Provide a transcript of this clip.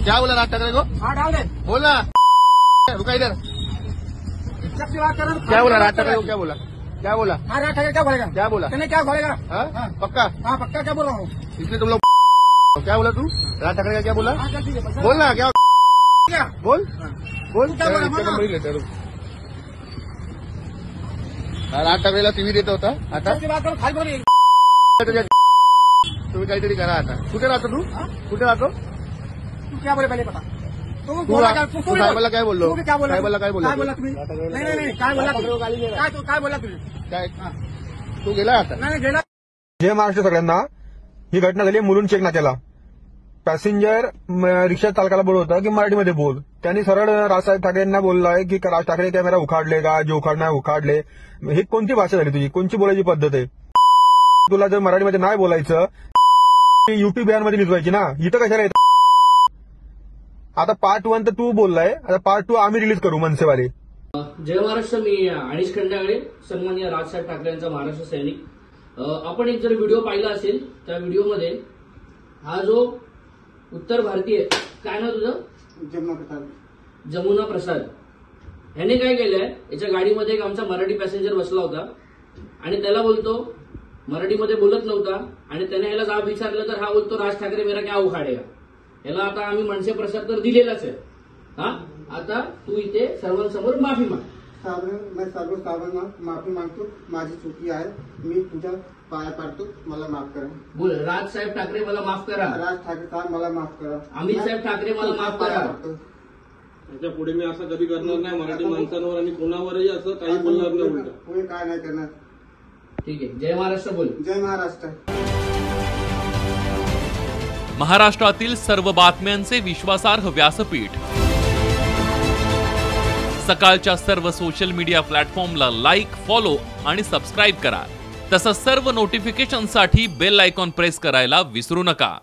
क्या बोला राज ठाकरे को? हाँ डाल दे। बोल ना, रुका इधर। सबसे बात कर। क्या बोला राज ठाकरे को? क्या बोला? क्या बोला? हाँ राज ठाकरे क्या बोलेगा? क्या बोला? तूने क्या बोलेगा? हाँ पक्का? हाँ पक्का क्या बोल रहा हूँ? इसलिए तुम लोग क्या बोला तू? राज ठाकरे का क्या बोला? हाँ चल ठीक है। बोल ना, क्या क्या बोल बोल क्या बोला? इतका नंबर लेते राज ठाकरेला टीव्ही देत होता आता सबसे बात करो खाली बोल। तुम्ही काहीतरी करा आता। कुठे राहतो तू? कुठे राहतो? तू क्या बोले पहले बता। तू तू बोला क्या? तू साहेबाला काय बोललो? तू क्या बोला? साहेबाला काय बोललो? काय बोला तुम्ही? नाही काय बोला? काय बोला तुम्ही? काय तू गेला आता? नाही गेला। जय महाराष्ट्र सगळ्यांना। ही घटना झाली मुलुंड चेक नाक्याला। पॅसेंजर रिक्षा चालकाला बोलवतं की मराठीमध्ये बोल। त्यांनी सरळ राजसाहेब ठाकरेंना बोललाय की राज ठाकरे कॅमेरा उखाडले का? जे उखाडणार उखाडले। ही कोणती भाषा झाली तुझी? कोणची बोलायची पद्धत आहे? तुला जर मराठीमध्ये नाही बोलायचं युपी बिहारमध्ये निजवायची ना, इथं कशाला येतं? आता पार्ट 1 तर तू बोललाय, आता पार्ट 2 आम्ही रिलीज करू मनसेवाले। जय महाराष्ट्र। मी अनिश खंडागळे, सन्माननीय राजसाहेब ठाकरे यांचा महाराष्ट्र सैनिक। आपण एक जर व्हिडिओ पाहिला असेल त्या व्हिडिओमध्ये हा जो उत्तर भारतीय काय ना तुझं जमुना प्रसाद ह्याने काय केलंय, याच्या गाडीमध्ये एक आमचा मराठी पॅसेंजर बसला होता आणि त्याला बोलतो, मराठीमध्ये बोलत नव्हता आणि त्याने याला जाब विचारलं तर हा बोलतो राज ठाकरे मेरा क्या उखाडेगा। याला आता आम्ही मनसे प्रसाद तर दिलेलाच आहे। हा आता तू इथे सर्वांसमोर माफी माग। मैं सर्व साधारण माफी मागतो, माझी चुकी आहे, मी तुझ्या पाया पडतो, मला माफ करा। बोल, राज साहेब ठाकरे मला माफ करा। राज ठाकरे साहेब मला माफ करा। अमित साहेब ठाकरे मला माफ करा। त्याच्या पुढे मी असं कधी करणार नाही, मराठी माणसांवर आणि कोणावरही असं काही बोलणार नाही उलट। पुढे काय नाही करणार। ठीक आहे, जय महाराष्ट्र बोल। जय महाराष्ट्र। महाराष्ट्रातील सर्व बातम्यांचे विश्वासार्ह व्यासपीठ, सकाळच्या सर्व सोशल मीडिया प्लॅटफॉर्मला लाईक, फॉलो आणि सबस्क्राईब करा। तसंच सर्व नोटिफिकेशनसाठी बेल आयकॉन प्रेस करायला विसरू नका।